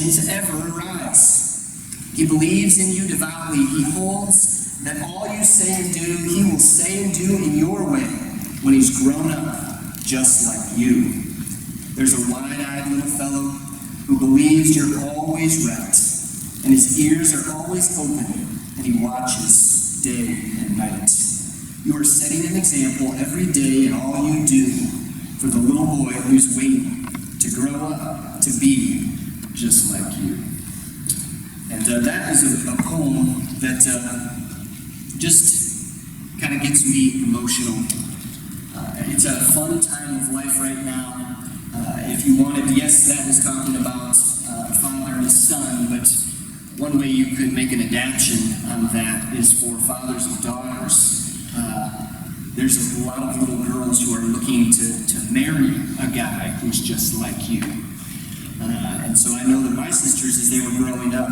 conditions ever arise. He believes in you devoutly. He holds that all you say and do, he will say and do in your way when he's grown up, just like you. There's a wide-eyed little fellow who believes you're always right, and his ears are always open, and he watches day and night. You are setting an example every day in all you do for the little boy who's waiting to grow up to be just like you. And that is a poem that just kind of gets me emotional. It's a fun time of life right now. If you wanted, yes, that was talking about a father and a son, but one way you could make an adaptation on that is for fathers and daughters. There's a lot of little girls who are looking to marry a guy who's just like you. And so I know that my sisters, as they were growing up,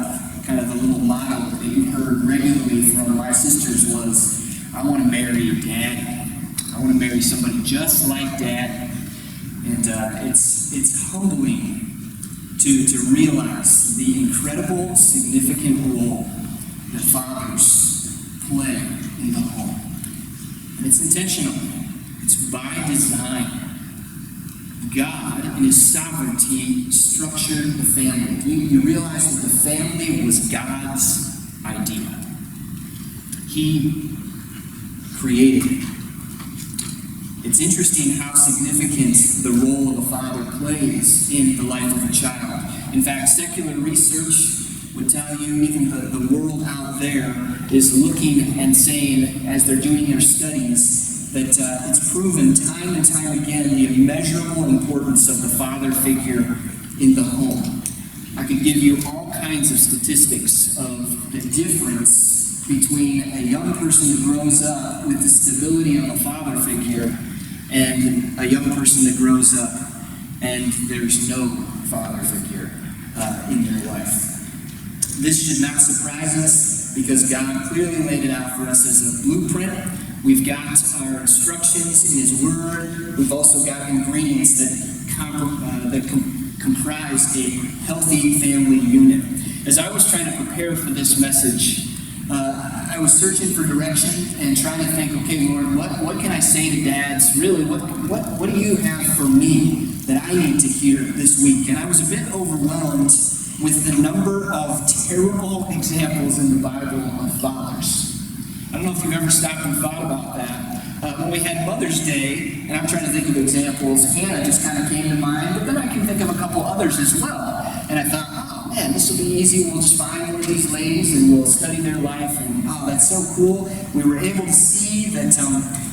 kind of the little motto that you heard regularly from my sisters was, I want to marry Daddy. I want to marry somebody just like Dad. And it's humbling to realize the incredible, significant role that fathers play in the home. And it's intentional. It's by design. God, in his sovereignty, structured the family. You realize that the family was God's idea. He created it. It's interesting how significant the role of a father plays in the life of a child. In fact, secular research would tell you, even the world out there is looking and saying, as they're doing their studies, that it's proven time and time again the immeasurable importance of the father figure in the home. I could give you all kinds of statistics of the difference between a young person that grows up with the stability of a father figure and a young person that grows up and there's no father figure in their life. This should not surprise us because God clearly laid it out for us as a blueprint. We've got our instructions in his word. We've also got ingredients that comprise a healthy family unit. As I was trying to prepare for this message, I was searching for direction and trying to think, okay, Lord, what can I say to dads? Really, what do you have for me that I need to hear this week? And I was a bit overwhelmed with the number of terrible examples in the Bible of fathers. I don't know if you've ever stopped and thought about that. When we had Mother's Day, and I'm trying to think of examples, Hannah just kind of came to mind, but then I can think of a couple others as well. And I thought, oh man, this will be easy. We'll just find one of these ladies and we'll study their life. And oh, that's so cool. We were able to see that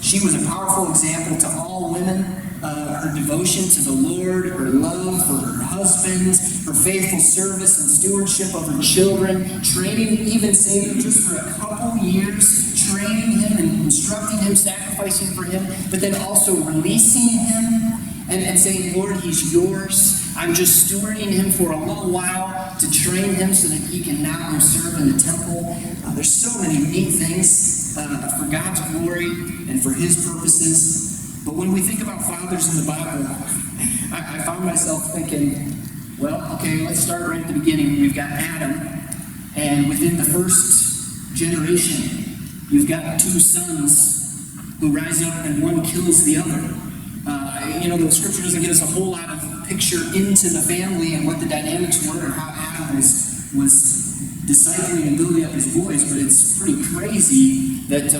she was a powerful example to all women. Her devotion to the Lord, her love for her husband, her faithful service and stewardship of her children, training, even saving just for a couple years, training him and instructing him, sacrificing for him, but then also releasing him and saying, Lord, he's yours. I'm just stewarding him for a little while to train him so that he can now go serve in the temple. There's so many neat things for God's glory and for his purposes. But when we think about fathers in the Bible, I found myself thinking, well, okay, let's start right at the beginning. We've got Adam, and within the first generation, you've got two sons who rise up and one kills the other. The scripture doesn't give us a whole lot of picture into the family and what the dynamics were and how Adam was discipling and building up his boys, but it's pretty crazy that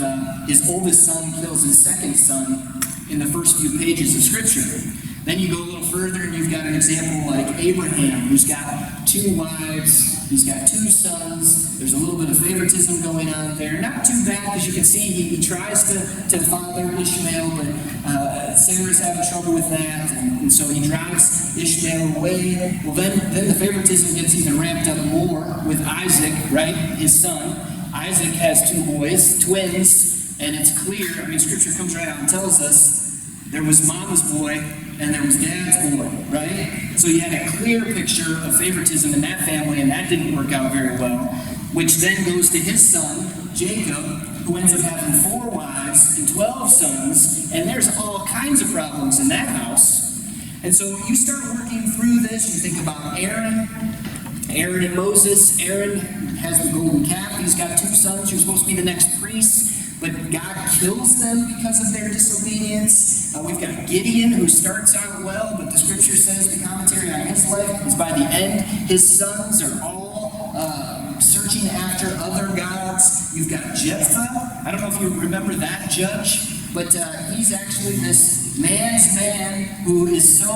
his oldest son kills his second son in the first few pages of Scripture. Then you go a little further and you've got an example like Abraham, who's got two wives, he's got two sons, there's a little bit of favoritism going on there. Not too bad, because you can see he tries to father Ishmael, but Sarah's having trouble with that, and so he drives Ishmael away. Well, then the favoritism gets even ramped up more with Isaac, right, his son. Isaac has two boys, twins, and it's clear, Scripture comes right out and tells us there was mama's boy and there was dad's boy, right? So you had a clear picture of favoritism in that family, and that didn't work out very well, which then goes to his son, Jacob, who ends up having 4 wives and 12 sons, and there's all kinds of problems in that house. And so you start working through this, you think about Aaron Aaron and Moses. Aaron has the golden calf. He's got two sons who are supposed to be the next priests, but God kills them because of their disobedience. We've got Gideon, who starts out well, but the scripture says, the commentary on his life is by the end, his sons are all searching after other gods. You've got Jephthah. I don't know if you remember that judge, but he's actually this man's man who is so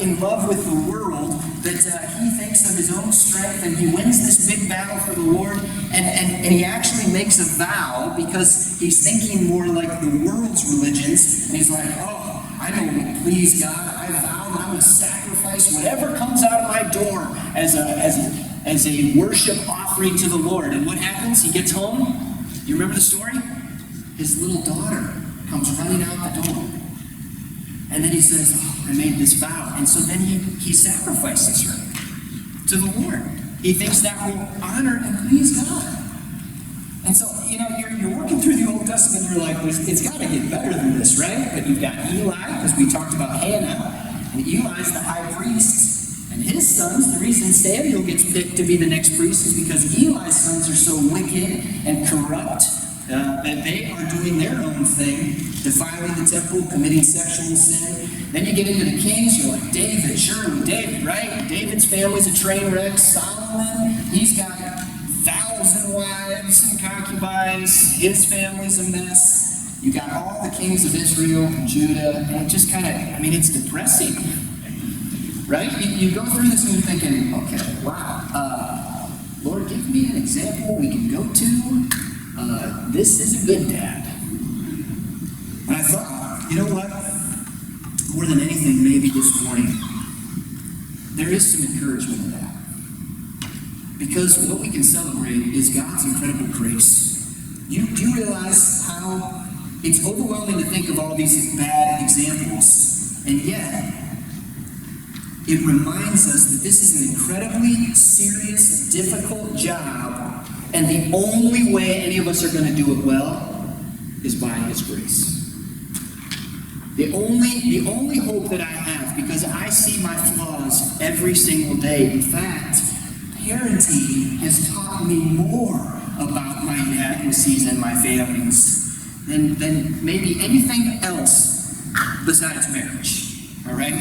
in love with the world that he thinks of his own strength, and he wins this big battle for the Lord, and he actually makes a vow because he's thinking more like the world's religions, and he's like, oh, I know what will please God. I vow that I'm going to sacrifice whatever comes out of my door as a worship offering to the Lord. And what happens? He gets home. You remember the story? His little daughter comes running out the door. And then he says, oh, I made this vow. And so then he sacrifices her to the Lord. He thinks that will honor and please God. And so, you're working through the Old Testament, and you're like, it's got to get better than this, right? But you've got Eli, because we talked about Hannah, and Eli's the high priest, and his sons, the reason Samuel gets picked to be the next priest is because Eli's sons are so wicked and corrupt that they are doing their own thing, defiling the temple, committing sexual sin. Then you get into the kings, you're like, David, surely David, right? David's family's a train wreck. Solomon, he's got 1,000 wives and concubines. His family's a mess. You got all the kings of Israel and Judah, and it just kind of, it's depressing, right? You go through this and you're thinking, okay, wow, Lord, give me an example we can go to. This is a good dad. And I thought, you know what? More than anything, maybe this morning, there is some encouragement in that. Because what we can celebrate is God's incredible grace. Do you realize how it's overwhelming to think of all these bad examples, and yet it reminds us that this is an incredibly serious, difficult job, and the only way any of us are going to do it well is by His grace. The only hope that I have, because I see my flaws every single day. In fact, parenting has taught me more about my inadequacies and my failings than maybe anything else besides marriage. All right?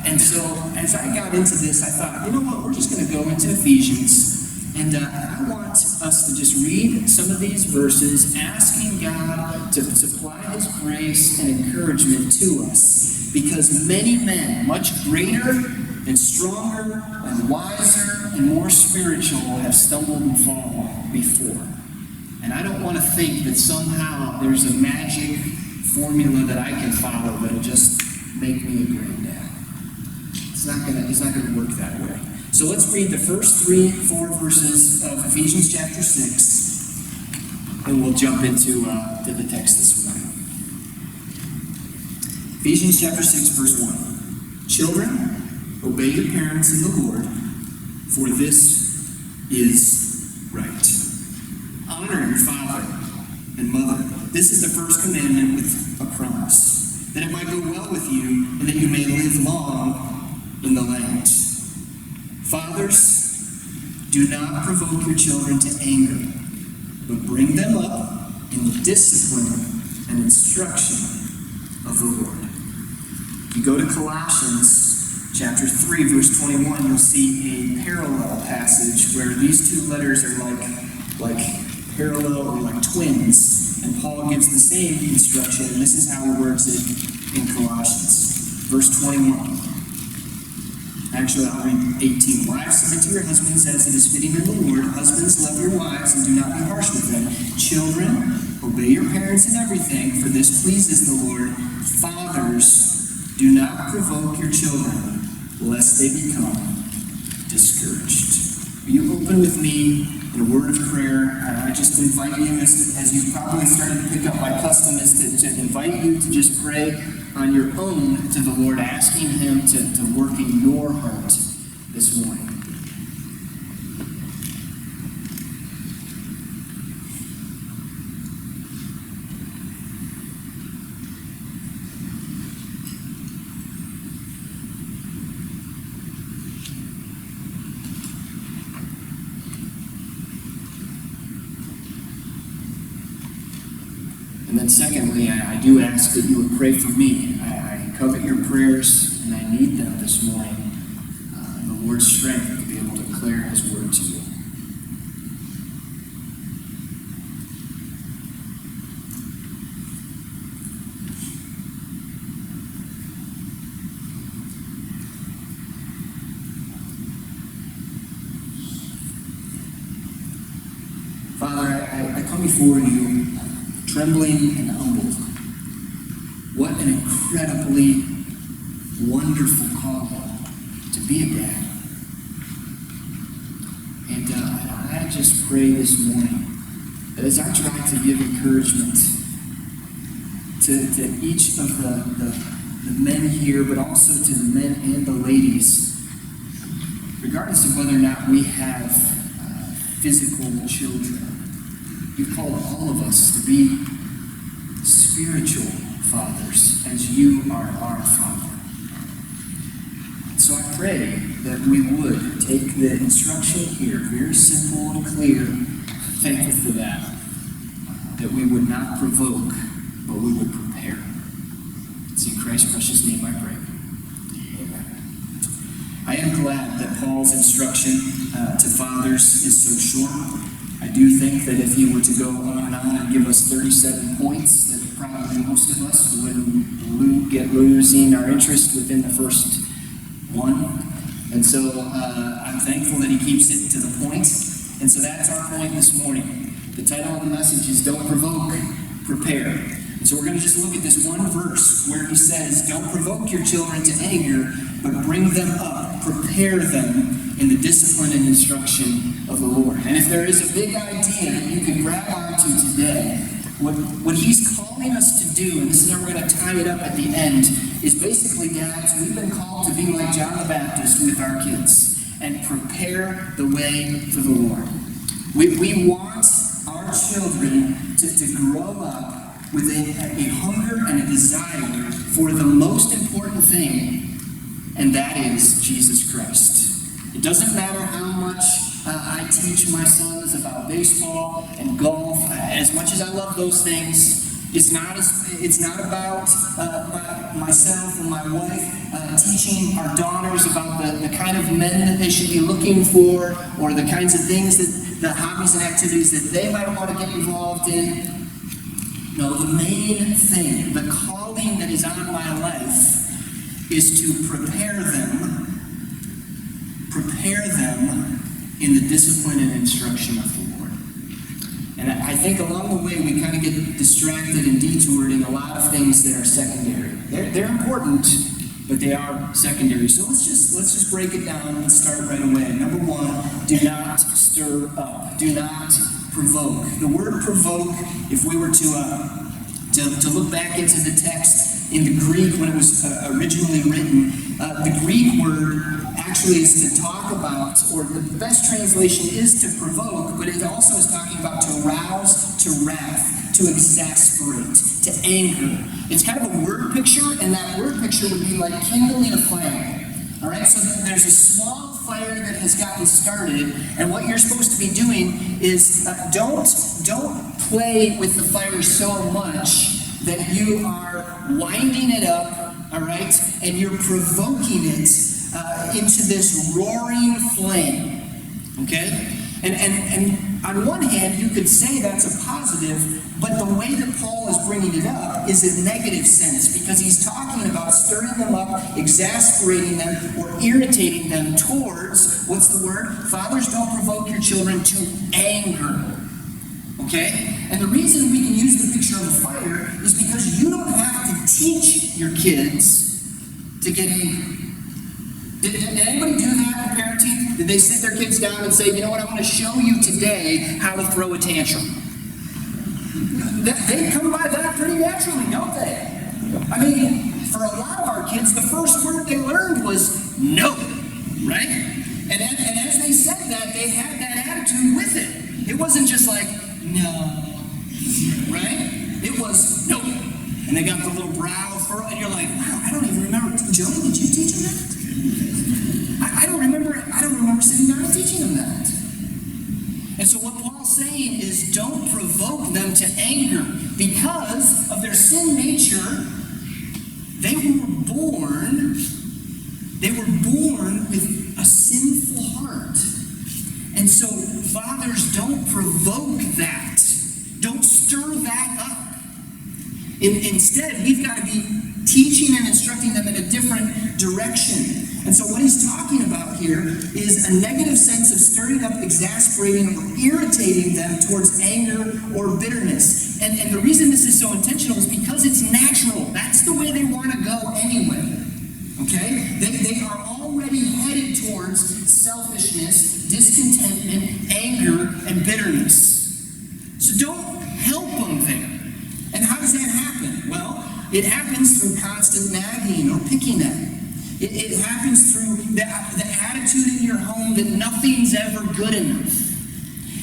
And so, as I got into this, I thought, you know what? We're just going to go into Ephesians. And I want us to just read some of these verses, asking God to supply His grace and encouragement to us. Because many men, much greater and stronger and wiser and more spiritual, have stumbled and fallen before. And I don't want to think that somehow there's a magic formula that I can follow that'll just make me a granddad. It's not going to work that way. So let's read the first 3-4 verses of Ephesians chapter 6, and we'll jump into to the text this morning. Ephesians chapter 6, verse 1. Children, obey your parents in the Lord, for this is right. Honor your father and mother. This is the first commandment with a promise, that it might go well with you, and that you may live long in the land. Fathers, do not provoke your children to anger, but bring them up in the discipline and instruction of the Lord. If you go to Colossians chapter 3, verse 21, you'll see a parallel passage where these two letters are like parallel or like twins, and Paul gives the same instruction, and this is how he words it in Colossians. Verse 21. Actually, I'll read 18. Wives, submit to your husbands as it is fitting in the Lord. Husbands, love your wives and do not be harsh with them. Children, obey your parents in everything, for this pleases the Lord. Fathers, do not provoke your children, lest they become discouraged. Will you open with me in a word of prayer? I just invite you, as you've probably started to pick up my custom, is to invite you to just pray on your own to the Lord, asking Him to work in your heart this morning. then secondly, I do ask that you would pray for me. I covet your prayers, and I need them this morning. The Lord's strength to be able to declare his word to you. Father, I come before you trembling and humbled. What an incredibly wonderful calling to be a dad. And I just pray this morning that as I try to give encouragement to each of the men here, but also to the men and the ladies, regardless of whether or not we have physical children, you've called all of us to be spiritual fathers as you are our Father. So I pray that we would take the instruction here, very simple and clear, thankful for that we would not provoke, but we would prepare. It's in Christ's precious name I pray. Amen. I am glad that Paul's instruction to fathers is so short. I do think that if he were to go on and give us 37 points, that probably most of us would losing our interest within the first one. And so I'm thankful that he keeps it to the point. And so that's our point this morning. The title of the message is Don't Provoke, Prepare. And so we're going to just look at this one verse where he says, don't provoke your children to anger, but bring them up, prepare them in the discipline and instruction of the Lord. And if there is a big idea that you can grab onto today, what he's calling us to do, and this is how we're going to tie it up at the end, is basically, dads, we've been called to be like John the Baptist with our kids and prepare the way for the Lord. We want our children to grow up with a hunger and a desire for the most important thing, and that is Jesus Christ. It doesn't matter how much I teach my sons about baseball and golf. As much as I love those things, it's not about myself and my wife teaching our daughters about the kind of men that they should be looking for, or the kinds of things the hobbies and activities that they might want to get involved in. No, the main thing, the calling that is on my life, is to prepare them in the discipline and instruction of the Lord. And I think along the way we kind of get distracted and detoured in a lot of things that are secondary. They're important, but they are secondary. So let's just break it down and start right away. Number one, do not stir up. Do not provoke. The word provoke, if we were to look back into the text in the Greek when it was originally written, the Greek word actually is to talk about, or the best translation is to provoke, but it also is talking about to rouse to wrath, to exasperate, to anger. It's kind of a word picture, and that word picture would be like kindling a fire. All right, so there's a small fire that has gotten started, and what you're supposed to be doing is don't play with the fire so much that you are winding it up, all right, and you're provoking it into this roaring flame, okay? And on one hand, you could say that's a positive, but the way that Paul is bringing it up is a negative sense, because he's talking about stirring them up, exasperating them, or irritating them towards, what's the word? Fathers, don't provoke your children to anger. Okay? And the reason we can use the picture of a fire is because you don't have to teach your kids to get angry. Did anybody do that in parenting? Did they sit their kids down and say, you know what, I want to show you today how to throw a tantrum? They come by that pretty naturally, don't they? I mean, for a lot of our kids, the first word they learned was no, right? And as they said that, they had that attitude with it. It wasn't just like, no, right? It was no. And they got the little brow furrow, and you're like, wow, I don't even remember. Joe, did you teach him that? I don't remember sitting down and teaching him that. And so what Paul's saying is don't provoke them to anger. Because of their sin nature, they were born with a sinful heart. And so, fathers, don't provoke that. Don't stir that up. Instead, we've got to be teaching and instructing them in a different direction. And so what he's talking about here is a negative sense of stirring up, exasperating, or irritating them towards anger or bitterness. And the reason this is so intentional is because it's natural. That's the way they want to go anyway. Okay? They are already headed towards selfishness, discontentment, anger, and bitterness. So don't help them there. And how does that happen? Well, it happens through constant nagging or picking at. It happens through the attitude in your home that nothing's ever good enough.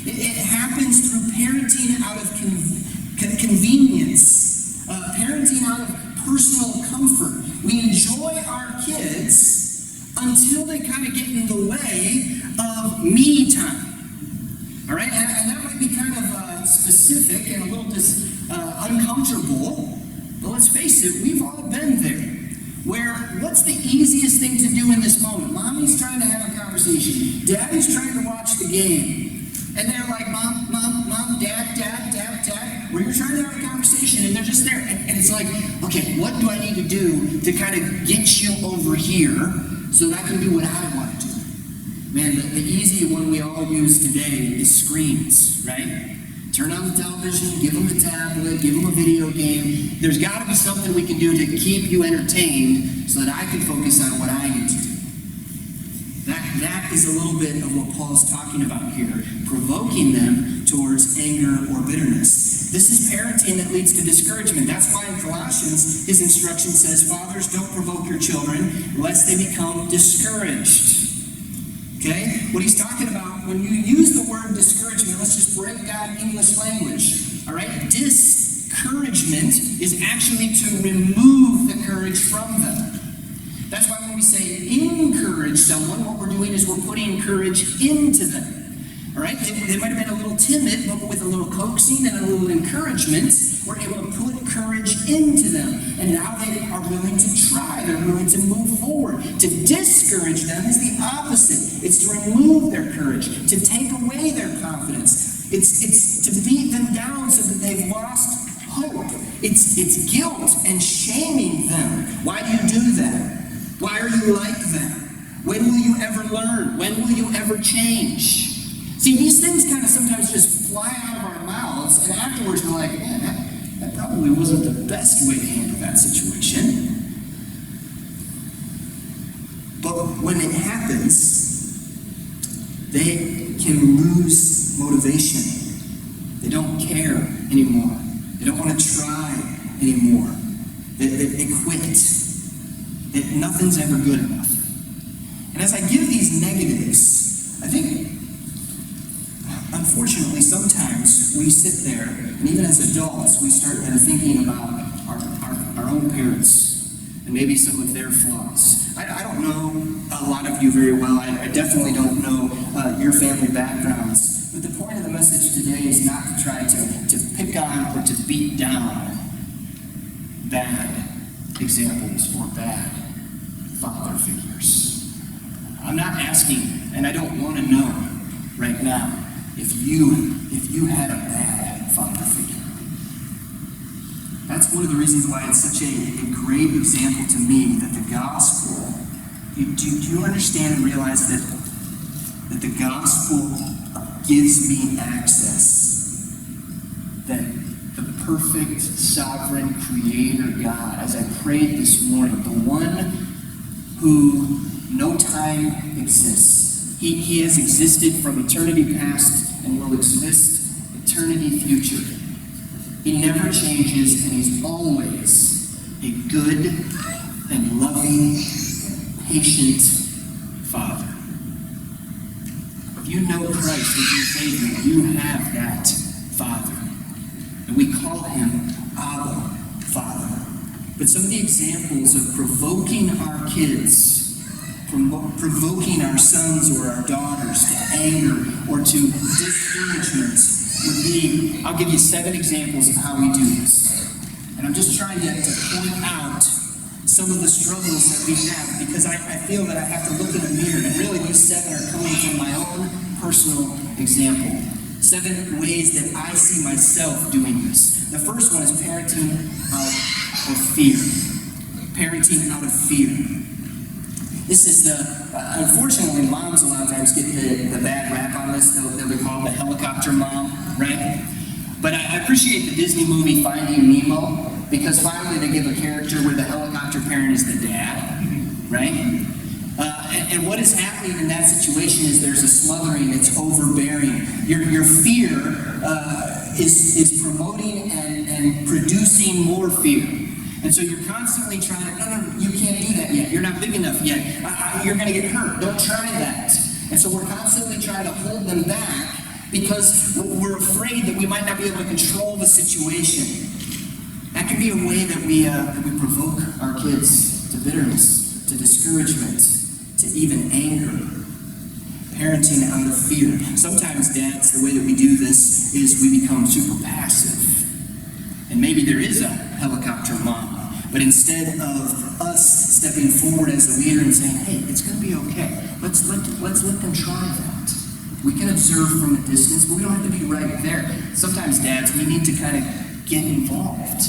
It happens through parenting out of convenience, parenting out of personal comfort. We enjoy our kids until they kind of get in the way of me time. All right? And that might be kind of specific and a little uncomfortable, but let's face it, we've all been there. Where, what's the easiest thing to do in this moment? Mommy's trying to have a conversation. Daddy's trying to watch the game. And they're like, Mom, Dad. Where you're trying to have a conversation and they're just there. And it's like, okay, what do I need to do to kind of get you over here so that I can do what I want to do? Man, the easy one we all use today is screens, right? Turn on the television, give them a tablet, give them a video game. There's got to be something we can do to keep you entertained so that I can focus on what I need to do. That is a little bit of what Paul's talking about here, provoking them towards anger or bitterness. This is parenting that leads to discouragement. That's why in Colossians, his instruction says, fathers, don't provoke your children lest they become discouraged. Okay? What he's talking about, when you use the word discouragement, let's just break down English language. All right? Discouragement is actually to remove the courage from them. That's why when we say encourage someone, what we're doing is we're putting courage into them. All right? They might have been a little timid, but with a little coaxing and a little encouragement, we're able to put courage into them. And now they are willing to try. They're willing to move forward. To discourage them is the opposite. It's to remove their courage, to take away their confidence. It's to beat them down so that they've lost hope. It's guilt and shaming them. Why do you do that? Why are you like that? When will you ever learn? When will you ever change? See, these things kind of sometimes just fly out of our mouths, and afterwards we're like, man, that probably wasn't the best way to handle that situation. But when it happens, they can lose motivation. They don't care anymore. They don't want to try anymore. They quit. Nothing's ever good enough. And as I give these negatives, I think, unfortunately, sometimes we sit there, and even as adults, we start kind of thinking about our own parents and maybe some of their flaws. I don't know a lot of you very well. I definitely don't know your family backgrounds. But the point of the message today is not to try to pick on or to beat down bad examples or bad father figures. I'm not asking, and I don't want to know right now, if you had a bad father figure. That's one of the reasons why it's such a great example to me that the gospel, do you understand and realize that the gospel gives me access, that the perfect, sovereign, creator God, as I prayed this morning, the one who no time exists. He has existed from eternity past and will exist eternity future. He never changes, and he's always a good and loving, patient Father. If you know Christ as your Savior, you have that Father. And we call him Abba, Father. But some of the examples of provoking our kids, provoking our sons or our daughters to anger or to discouragement, would be, I'll give you 7 examples of how we do this. And I'm just trying to point out some of the struggles that we have, because I feel that I have to look in the mirror, and really these 7 are coming from my own personal example. 7 ways that I see myself doing this. The first one is parenting out of fear. Parenting out of fear. This is unfortunately, moms a lot of times get the bad rap on this. They'll be called the helicopter mom, right? But I appreciate the Disney movie Finding Nemo, because finally they give a character where the helicopter parent is the dad, right? And what is happening in that situation is there's a smothering, it's overbearing. Your fear is promoting and producing more fear. And so you're constantly trying to, no, you can't do that yet. You're not big enough yet. You're going to get hurt. Don't try that. And so we're constantly trying to hold them back because we're afraid that we might not be able to control the situation. That can be a way that we provoke our kids to bitterness, to discouragement, to even anger. Parenting out of fear. Sometimes, dads, the way that we do this is we become super passive. And maybe there is a helicopter mom, but instead of us stepping forward as a leader and saying, hey, it's going to be okay. Let's let them try that. We can observe from a distance, but we don't have to be right there. Sometimes, dads, we need to kind of get involved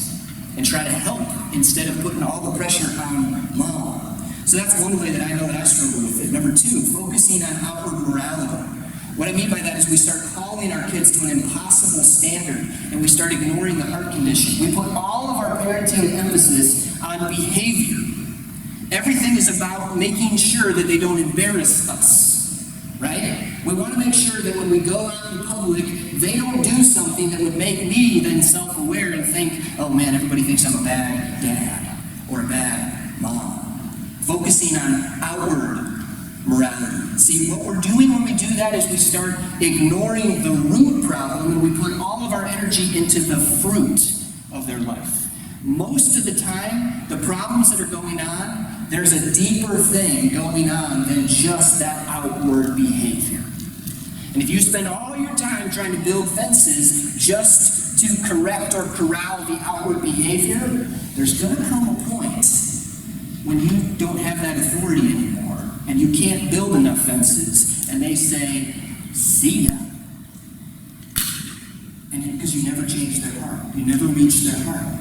and try to help instead of putting all the pressure on mom. So that's one way that I know that I struggle with it. Number 2, focusing on outward morality. What I mean by that is we start calling our kids to an impossible standard, and we start ignoring the heart condition. We put all of our parenting emphasis on behavior. Everything is about making sure that they don't embarrass us, right? We want to make sure that when we go out in public, they don't do something that would make me then self-aware and think, oh man, everybody thinks I'm a bad dad or a bad mom. Focusing on outward morality. See, what we're doing when we do that is we start ignoring the root problem and we put all of our energy into the fruit of their life. Most of the time, the problems that are going on, there's a deeper thing going on than just that outward behavior. And if you spend all your time trying to build fences just to correct or corral the outward behavior, there's going to come a point when you don't have that authority anymore. And you can't build enough fences, and they say, see ya. And because you never changed their heart. You never reached their heart.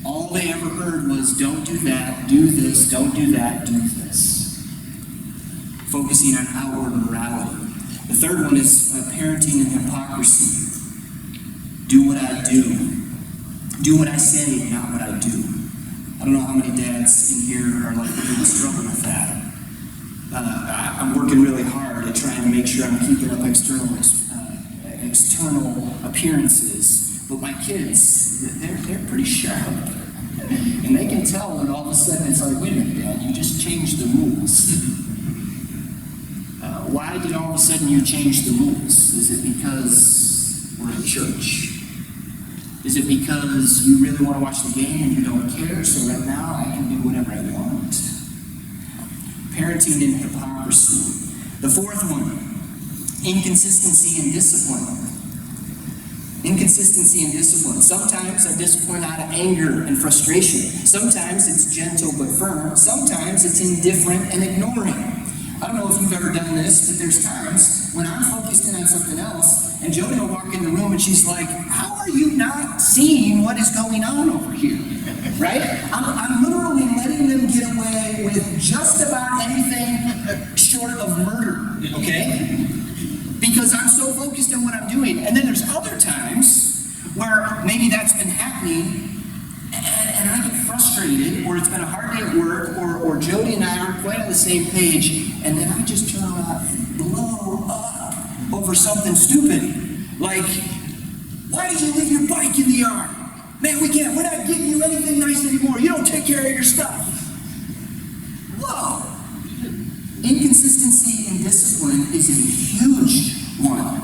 All they ever heard was, don't do that, do this, don't do that, do this. Focusing on outward morality. The third one is parenting and hypocrisy. Do what I do. Do what I say, not what I do. I don't know how many dads in here are like really struggling with that. I'm working really hard at trying to make sure I'm keeping up external appearances, but my kids, they're pretty sharp. And they can tell when all of a sudden it's like, wait a minute, Dad, you just changed the rules. Why did all of a sudden you change the rules? Is it because we're in church? Is it because you really want to watch the game and you don't care, so right now I can do whatever I want? Parenting in hypocrisy. The fourth one, inconsistency in discipline. Inconsistency in discipline. Sometimes I discipline out of anger and frustration. Sometimes it's gentle but firm. Sometimes it's indifferent and ignoring. I don't know if you've ever done this, but there's times when I'm focused in on something else, and Jody will walk in the room and she's like, how are you not seeing what is going on over here? Right? I'm literally letting them get away with just about anything short of murder, okay? Because I'm so focused on what I'm doing. And then there's other times where maybe that's been happening and I get frustrated, or it's been a hard day at work, or Jody and I aren't quite on the same page, and then I just turn around and blow up over something stupid. Like, why did you leave your bike in the yard? Man, we're not giving you anything nice anymore. You don't take care of your stuff. Whoa. Inconsistency in discipline is a huge one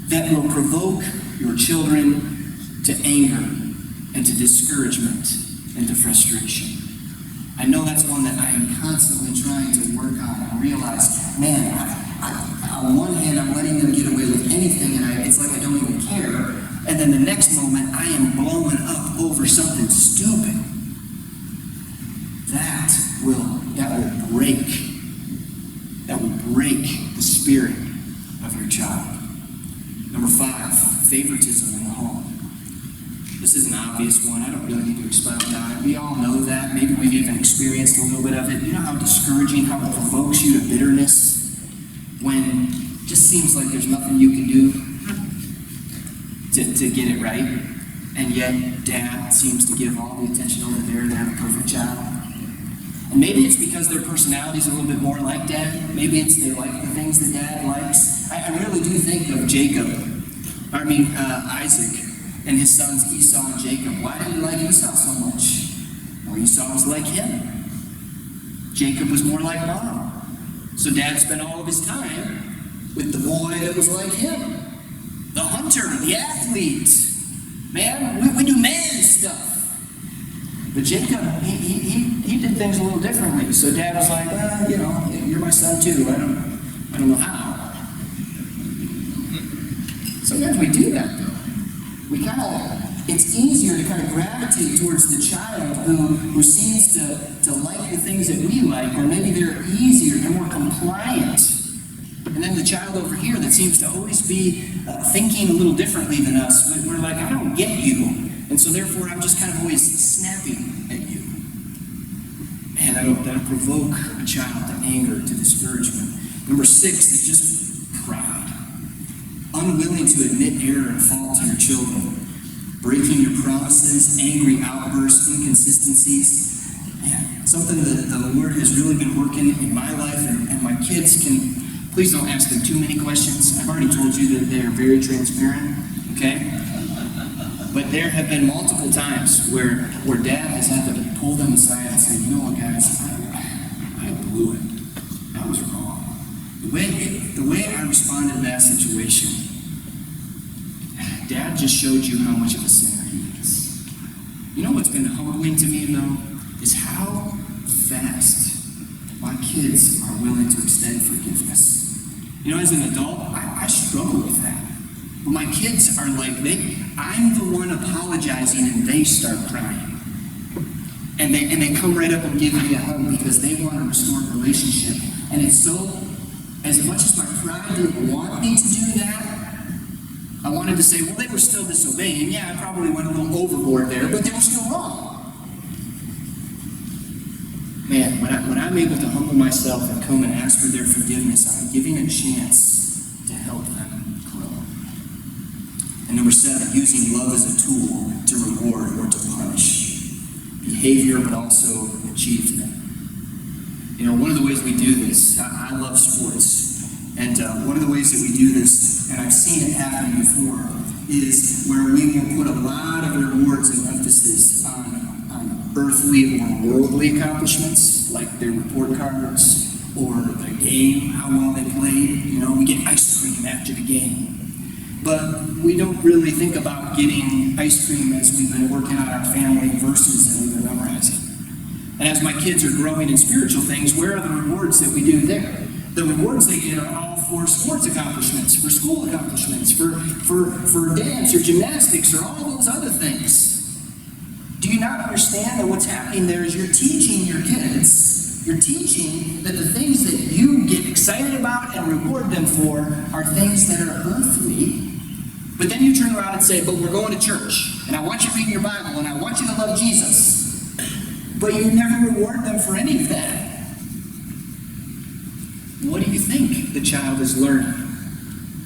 that will provoke your children to anger and to discouragement and to frustration. I know that's one that I am constantly trying to work on and realize, man, on one hand, I'm letting them get away with anything, and it's like I don't even care. And then the next moment, I am blowing up over something stupid. That will break the spirit of your child. Number 5, favoritism in the home. This is an obvious one. I don't really need to expound on it. We all know that. Maybe we've even experienced a little bit of it. You know how discouraging, how it provokes you to bitterness when it just seems like there's nothing you can do to get it right. And yet, dad seems to give all the attention over there to have a perfect child. And maybe it's because their personality's a little bit more like dad. Maybe it's they like the things that dad likes. I really do think of Isaac and his sons Esau and Jacob. Why did he like Esau so much? Well, Esau was like him. Jacob was more like mom. So dad spent all of his time with the boy that was like him. The hunter, the athlete. Man, we do man stuff. But Jacob, he did things a little differently. So dad was like, well, you're my son too. I don't know how. Sometimes we do that though. It's easier to kind of gravitate towards the child who seems to like the things that we like, or maybe they're easier, they're more compliant. And then the child over here that seems to always be thinking a little differently than us, we're like, I don't get you. And so therefore I'm just kind of always snapping at you. Man, that'll provoke a child to anger, to discouragement. Number 6 is just pride. Unwilling to admit error and fault to your children. Breaking your promises, angry outbursts, inconsistencies. Man, something that the Lord has really been working in my life, and my kids can, please don't ask them too many questions. I've already told you that they're very transparent, okay? But there have been multiple times where dad has had to pull them aside and say, you know what, guys, I blew it. I was wrong. The way I responded in that situation, dad just showed you how much of a sinner he is. You know what's been humbling to me, though, is how fast my kids are willing to extend forgiveness. As an adult, I struggle with that. But my kids are like, I'm the one apologizing and they start crying. And they come right up and give me a hug because they want to restore a relationship. And it's so, as much as my pride didn't want me to do that, I wanted to say, well, they were still disobeying. Yeah, I probably went a little overboard there, but they were still wrong. Man, when I'm able to humble myself and come and ask for their forgiveness, I'm giving a chance to help them grow. And number 7, using love as a tool to reward or to punish behavior, but also achievement. One of the ways we do this, I love sports. And one of the ways that we do this, and I've seen it happen before, is where we will put a lot of rewards and emphasis on earthly or worldly accomplishments, like their report cards or the game, how well they played. We get ice cream after the game. But we don't really think about getting ice cream as we've been working on our family verses that we've been memorizing. And as my kids are growing in spiritual things, where are the rewards that we do there? The rewards they get are all for sports accomplishments, for school accomplishments, for dance or gymnastics or all those other things. Do you not understand that what's happening there is you're teaching your kids, you're teaching that the things that you get excited about and reward them for are things that are earthly. But then you turn around and say, but we're going to church, and I want you reading your Bible, and I want you to love Jesus. But you never reward them for any of that. What do you think the child is learning?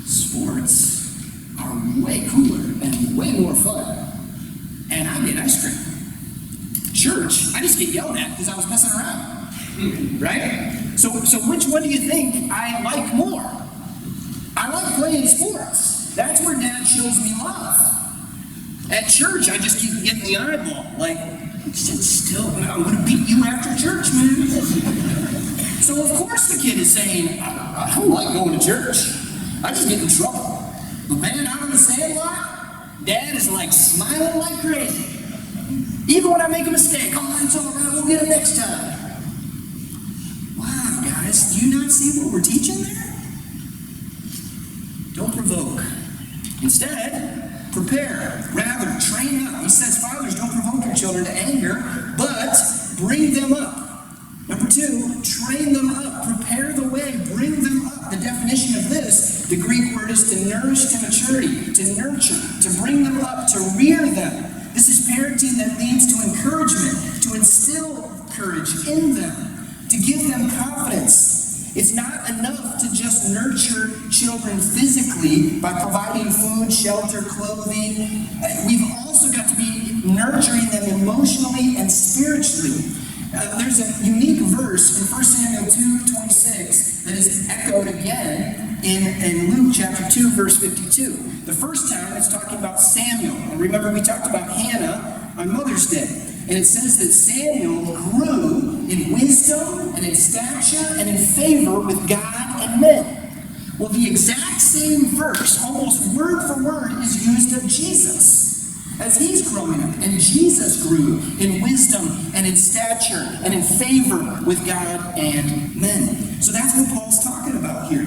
Sports are way cooler and way more fun. And I get ice cream. Church, I just get yelled at because I was messing around. Right? So which one do you think I like more? I like playing sports. That's where dad shows me love. At church, I just keep getting the eyeball. Like, sit still, I'm going to beat you after church, man. So of course the kid is saying, I don't like going to church. I just get in trouble. But man, out on the sandlot, dad is like smiling like crazy. Even when I make a mistake, oh, it's all right, we'll get it next time. Wow, guys, do you not see what we're teaching there? provoke. Instead, prepare. Rather, train up. He says, fathers, don't provoke your children to anger, but bring them up. Number 2, train them up. Prepare the way. Bring them up. The definition of this, the Greek word is to nourish to maturity, to nurture, to bring them up, to rear them. This is parenting that leads to encouragement, to instill courage in them, to give them confidence. It's not enough to just nurture children physically by providing food, shelter, clothing. We've also got to be nurturing them emotionally and spiritually. There's a unique verse in 1 Samuel 2:26 that is echoed again in Luke chapter 2, verse 52. The first time it's talking about Samuel. And remember, we talked about Hannah on Mother's Day. And it says that Samuel grew in wisdom and in stature and in favor with God and men. Well, the exact same verse, almost word for word, is used of Jesus as he's growing up. And Jesus grew in wisdom and in stature and in favor with God and men. So that's what Paul's talking about here.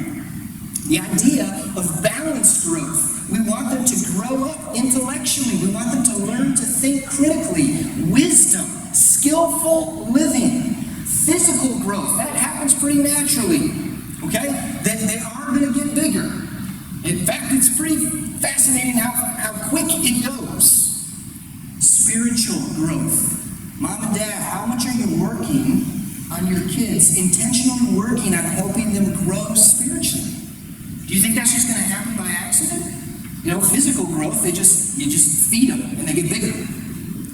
The idea of balanced growth. We want them to grow up intellectually. We want them to learn to think critically. Wisdom, skillful living, physical growth. That happens pretty naturally. Okay? They are going to get bigger. In fact, it's pretty fascinating how quick it goes. Spiritual growth. Mom and Dad, how much are you working on your kids? Intentionally working on helping them grow spiritually? Do you think that's just going to happen by accident? You know, physical growth, you just feed them and they get bigger,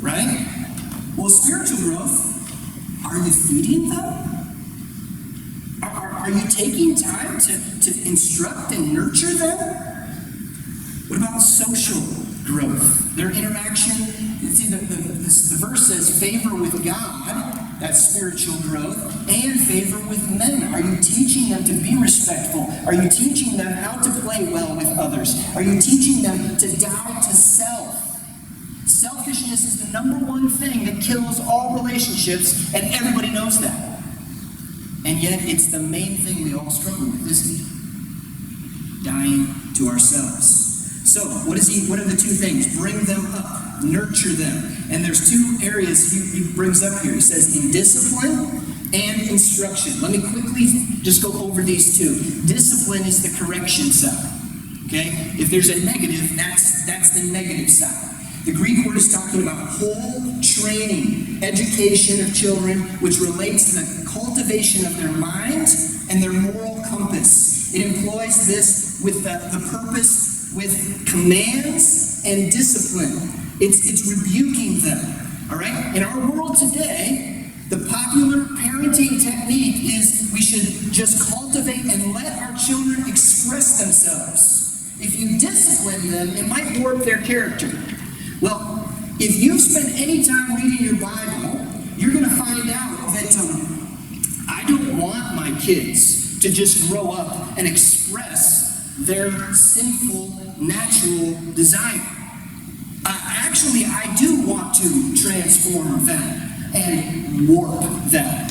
right? Well, spiritual growth, are you feeding them? Are you taking time to instruct and nurture them? What about social growth? Their interaction. See, the verse says favor with God, that's spiritual growth, and favor with men. Are you teaching them to be respectful? Are you teaching them how to play well with others? Are you teaching them to die to self? Selfishness is the number one thing that kills all relationships, and everybody knows that. And yet, it's the main thing we all struggle with, isn't it? Dying to ourselves. So, what are the 2 things? Bring them up, nurture them. And there's 2 areas he brings up here. He says, in discipline and instruction. Let me quickly just go over these 2. Discipline is the correction side. Okay? If there's a negative, that's the negative side. The Greek word is talking about whole training, education of children, which relates to the cultivation of their mind and their moral compass. It employs this with the purpose, with commands and discipline. It's rebuking them. All right? In our world today, the popular parenting technique is we should just cultivate and let our children express themselves. If you discipline them, it might warp their character. Well, if you've spent any time reading your Bible, you're going to find out that I don't want my kids to just grow up and express their sinful, natural desire. Actually, I do want to transform them and warp them.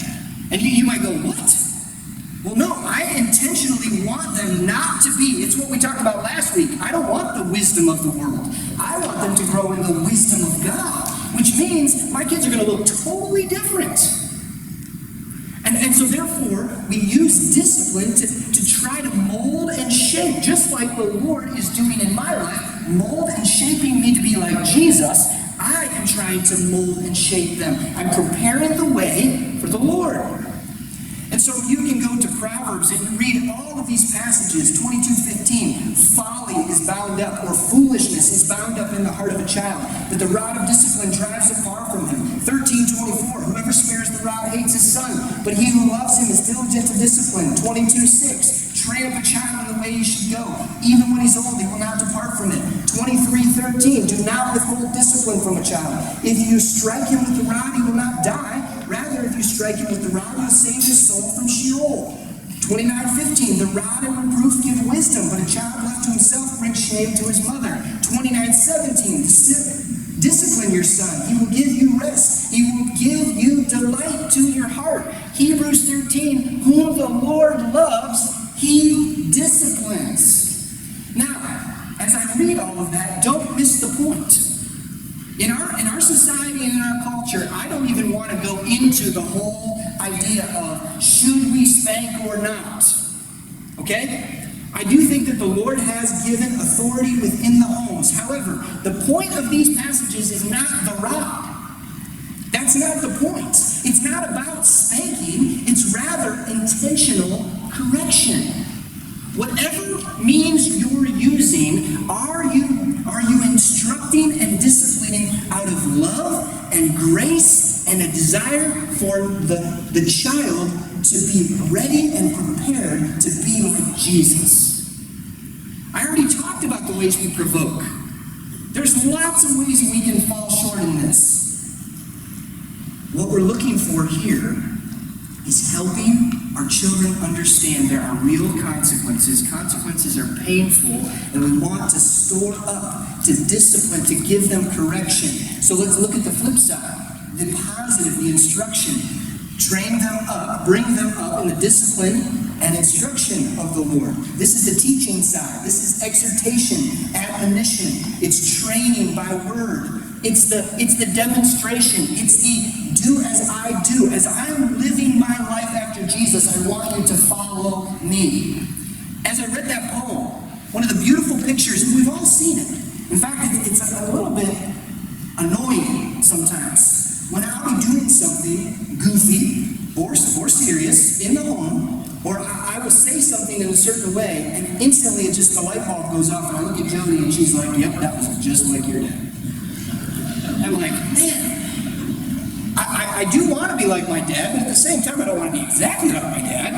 And you might go, what? Well, no, I intentionally want them not to be. It's what we talked about last week. I don't want the wisdom of the world. I want them to grow in the wisdom of God, which means my kids are going to look totally different. And so therefore, we use discipline to try to mold and shape, just like the Lord is doing in my life, mold and shaping me to be like Jesus. I am trying to mold and shape them. I'm preparing the way for the Lord. And so you can go to Proverbs and read all of these passages. 22:15, folly is bound up, or foolishness is bound up in the heart of a child, but the rod of discipline drives it far from him. 13:24, whoever spares the rod hates his son, but he who loves him is diligent to discipline. 22:6, train up a child in the way he should go. Even when he's old, he will not depart from it. 23:13, do not withhold discipline from a child. If you strike him with the rod, he will not die. Rather, if you strike him with the rod, you'll save his soul from Sheol. 29:15, the rod and reproof give wisdom, but a child left to himself brings shame to his mother. 29:17, discipline your son. He will give you rest. He will give you delight to your heart. Hebrews 13, whom the Lord loves, he disciplines. Now, In our society and in our culture, I don't even want to go into the whole idea of should we spank or not. Okay? I do think that the Lord has given authority within the homes. However, the point of these passages is not the rod. That's not the point. It's not about spanking. It's rather intentional correction. Whatever means you're using, are you instructing and disciplining out of love and grace and a desire for the child to be ready and prepared to be like Jesus? I already talked about the ways we provoke. There's lots of ways we can fall short in this. What we're looking for here is helping our children understand there are real consequences. Consequences are painful, and we want to store up, to discipline, to give them correction. So let's look at the flip side. The positive, the instruction. Train them up, bring them up in the discipline and instruction of the Lord. This is the teaching side. This is exhortation, admonition. It's training by word. It's the demonstration. It's the do as I do. As I'm living my life after Jesus, I want you to follow me. As I read that poem, one of the beautiful pictures, and we've all seen it. In fact, it's a little bit annoying sometimes. When I'll be doing something goofy or serious in the home, or I will say something in a certain way, and instantly the light bulb goes off, and I look at Jody, and she's like, yep, that was just like your dad. I'm like, man, I do want to be like my dad, but at the same time, I don't want to be exactly like my dad.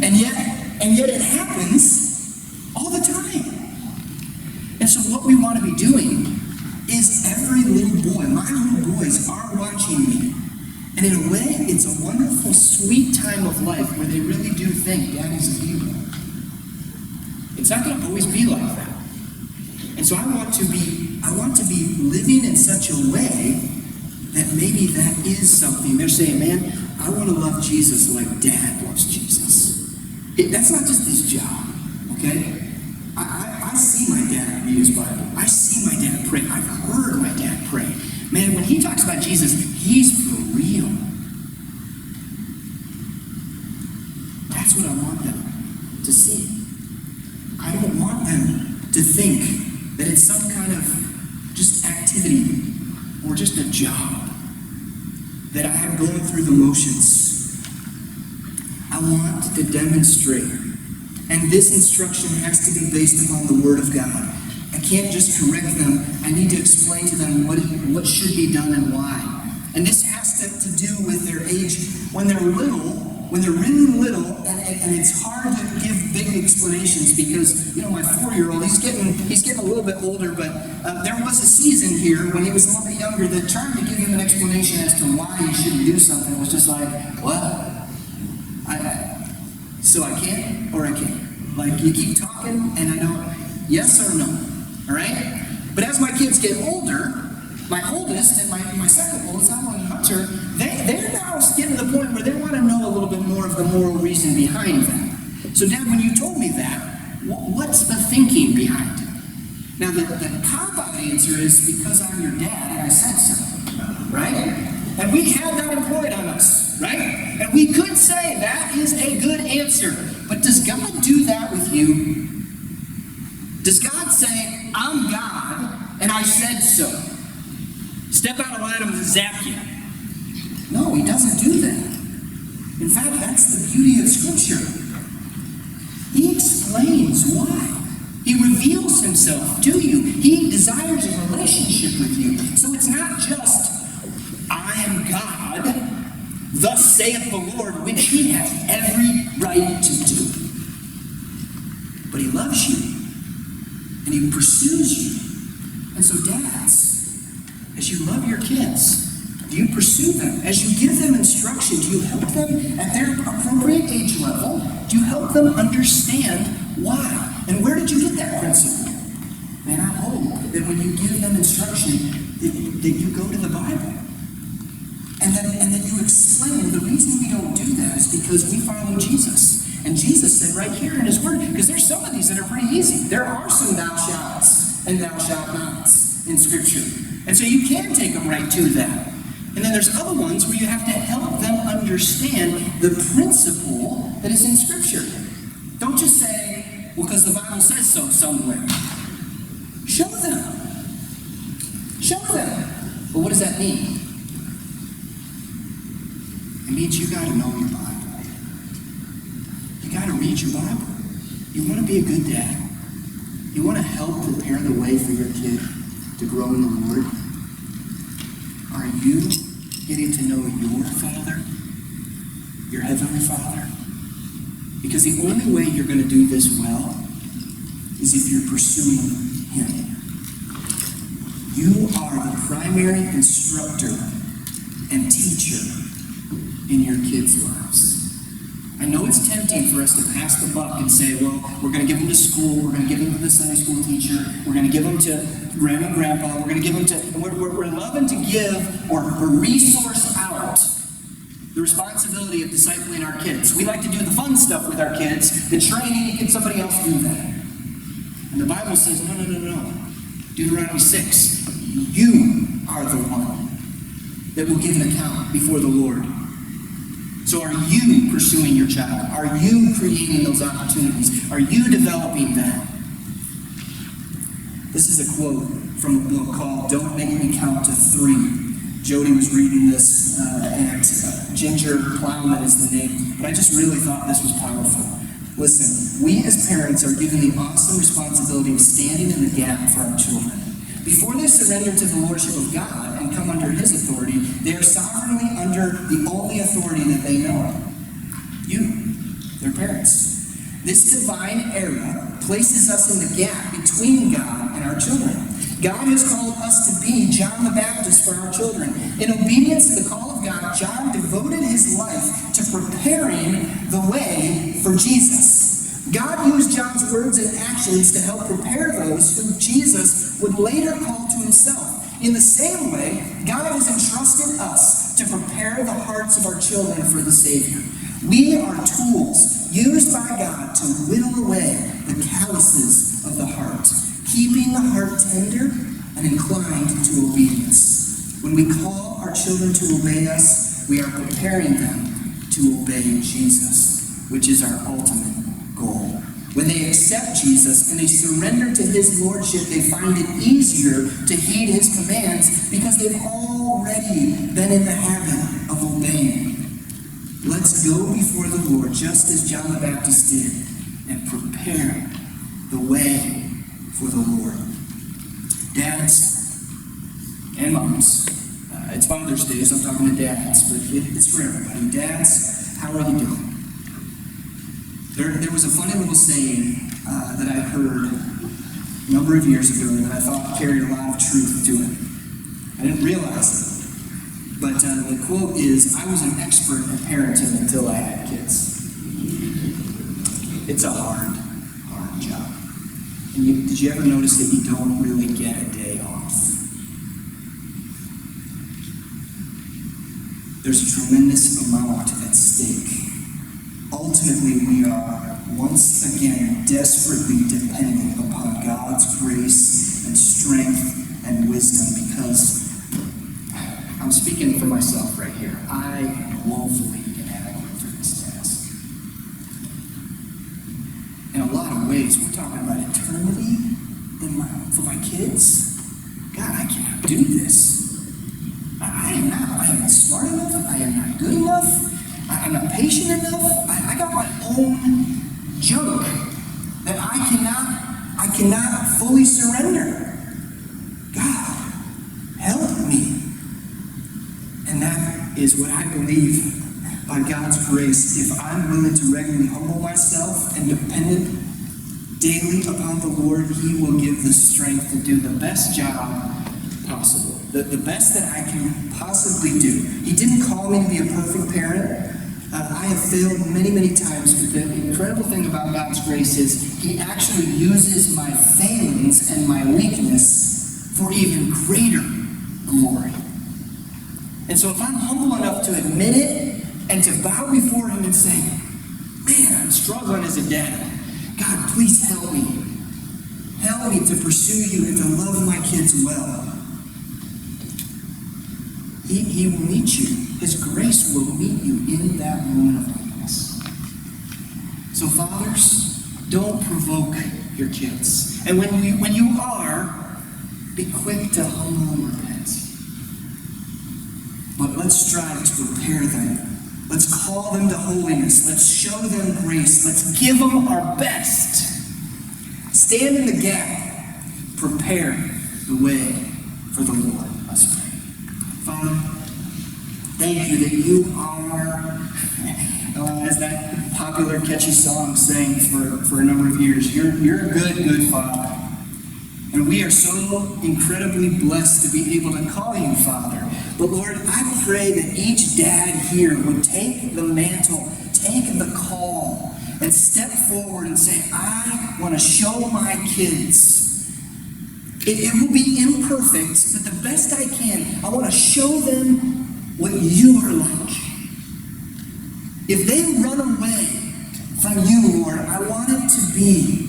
And yet it happens all the time. And so what we want to be doing is every little boy, my little boys are watching me. And in a way, it's a wonderful, sweet time of life where they really do think Daddy's a hero. It's not going to always be like that. And so I want to be living in such a way that maybe that is something. They're saying, man, I want to love Jesus like Dad loves Jesus. That's not just his job, okay? I see my dad read his Bible. I see my dad pray. I've heard my dad pray. Man, when he talks about Jesus, he's for real. That's what I want them to see. I don't want them to think that it's some kind of just activity or just a job that I'm going through the motions. I want to demonstrate. And this instruction has to be based upon the Word of God. I can't just correct them. I need to explain to them what should be done and why. And this has to do with their age. When they're really little, and it's hard to give big explanations because, my 4-year-old, he's getting a little bit older, but there was a season here when he was a little bit younger that trying to give him an explanation as to why he shouldn't do something was just like, what? So I can or I can't. Like, you keep talking and I don't, yes or no, all right? But as my kids get older, my oldest and my second oldest, Alan and Hunter, they're now getting to the point where they want to know a little bit more of the moral reason behind that. So Dad, when you told me that, what's the thinking behind it? Now the cop-out answer is because I'm your dad and I said so, right? And we had that employed on us, right? And we could say that is a good answer. But does God do that with you? Does God say, I'm God and I said so? Step out of line, I'm going to zap you. No, he doesn't do that. In fact, that's the beauty of Scripture. He explains why. He reveals himself to you. He desires a relationship with you. So it's not just, I am God, thus saith the Lord, which he has every right to do. But he loves you, and he pursues you. And so dads, as you love your kids, do you pursue them? As you give them instruction, do you help them at their appropriate age level? Do you help them understand why? And where did you get that principle? And I hope that when you give them instruction, that you go to the Bible. And that you explain the reason we don't do that is because we follow Jesus. And Jesus said right here in his word, because there's some of these that are pretty easy. There are some thou shalt and thou shalt nots in Scripture. And so you can take them right to that. And then there's other ones where you have to help them understand the principle that is in Scripture. Don't just say, well, because the Bible says so somewhere. Show them. Show them. But what does that mean? It means you got to know your Bible. You got to read your Bible. You want to be a good dad. You want to help prepare the way for your kid to grow in the Lord. Are you getting to know your Father, your Heavenly Father? Because the only way you're going to do this well is if you're pursuing Him. You are the primary instructor and teacher in your kids' lives. I know it's tempting for us to pass the buck and say, well, we're going to give them to school, we're going to give them to the Sunday school teacher, we're going to give them to grandma and grandpa, we're going to give them to, we're loving to give or resource out the responsibility of discipling our kids. We like to do the fun stuff with our kids, the training, can somebody else do that? And the Bible says, no. Deuteronomy 6, you are the one that will give an account before the Lord. So are you pursuing your child? Are you creating those opportunities? Are you developing that? This is a quote from a book called Don't Make Me Count to 3. Jody was reading this, and Ginger Plowman is the name, but I just really thought this was powerful. Listen, we as parents are given the awesome responsibility of standing in the gap for our children. Before they surrender to the lordship of God and come under His authority, they are sovereignly under the only authority that they know. You, their parents. This divine era places us in the gap between God and our children. God has called us to be John the Baptist for our children. In obedience to the call of God, John devoted his life to preparing the way for Jesus. God used John's words and actions to help prepare those whom Jesus would later call to Himself. In the same way, God has entrusted us to prepare the hearts of our children for the Savior. We are tools used by God to whittle away the calluses of the heart, keeping the heart tender and inclined to obedience. When we call our children to obey us, we are preparing them to obey Jesus, which is our ultimate goal. When they accept Jesus and they surrender to His lordship, they find it easier to heed His commands because they've already been in the habit of obeying. Let's go before the Lord just as John the Baptist did and prepare the way for the Lord. Dads and moms, it's Father's Day, so I'm talking to dads, but it's for everybody. Dads, how are you doing? There was a funny little saying that I heard a number of years ago that I thought carried a lot of truth to it. I didn't realize it. But the quote is, I was an expert at parenting until I had kids. It's a hard job. And did you ever notice that you don't really get a day off? There's a tremendous amount at stake. Ultimately, we are once again desperately dependent upon God's grace and strength and wisdom because I'm speaking for myself right here. I am woefully inadequate for this task. In a lot of ways, we're talking about eternity for my kids. God, I cannot do this. I am not smart enough. I am not good enough. I'm not patient enough. I got my own junk that I cannot fully surrender. God, help me. And that is what I believe by God's grace. If I'm willing to regularly humble myself and dependent daily upon the Lord, He will give the strength to do the best job possible. The best that I can possibly do. He didn't call me to be a perfect parent. I have failed many, many times, but the incredible thing about God's grace is He actually uses my failings and my weakness for even greater glory. And so if I'm humble enough to admit it and to bow before Him and say, man, I'm struggling as a dad. God, please help me. Help me to pursue You and to love my kids well. He will meet you. His grace will meet you in that moment of weakness. So fathers, don't provoke your kids. And when you are, be quick to humble and repent. But let's strive to prepare them. Let's call them to holiness. Let's show them grace. Let's give them our best. Stand in the gap. Prepare the way for the Lord. Let's pray. Father, thank you that you are, as that popular catchy song sang for a number of years, you're a good Father. And we are so incredibly blessed to be able to call you Father. But Lord, I pray that each dad here would take the mantle, take the call, and step forward and say, I want to show my kids. It will be imperfect, but the best I can, I want to show them what you are like. If they run away from you, Lord, I want it to be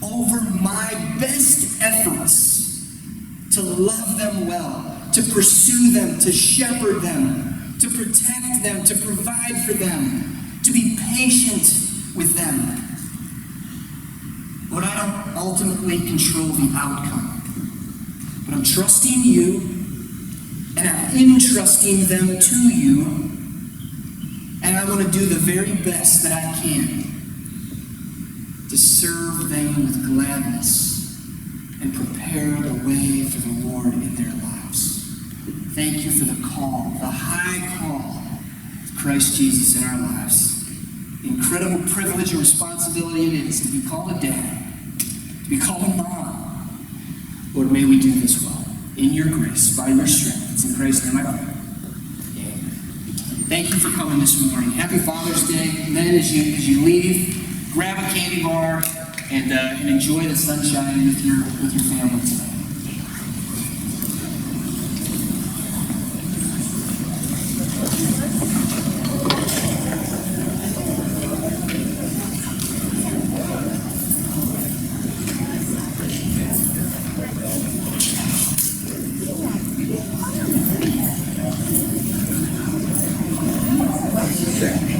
over my best efforts to love them well, to pursue them, to shepherd them, to protect them, to provide for them, to be patient with them. Lord, I don't ultimately control the outcome, but I'm trusting you, and I'm entrusting them to you, and I want to do the very best that I can to serve them with gladness and prepare the way for the Lord in their lives. Thank you for the call, the high call of Christ Jesus in our lives. The incredible privilege and responsibility it is to be called a dad, to be called a mom. Lord, may we do this well. In your grace, by your strength. It's in Christ's name I pray. Amen. Thank you for coming this morning. Happy Father's Day. And then as you leave, grab a candy bar and enjoy the sunshine with your family today. Sure.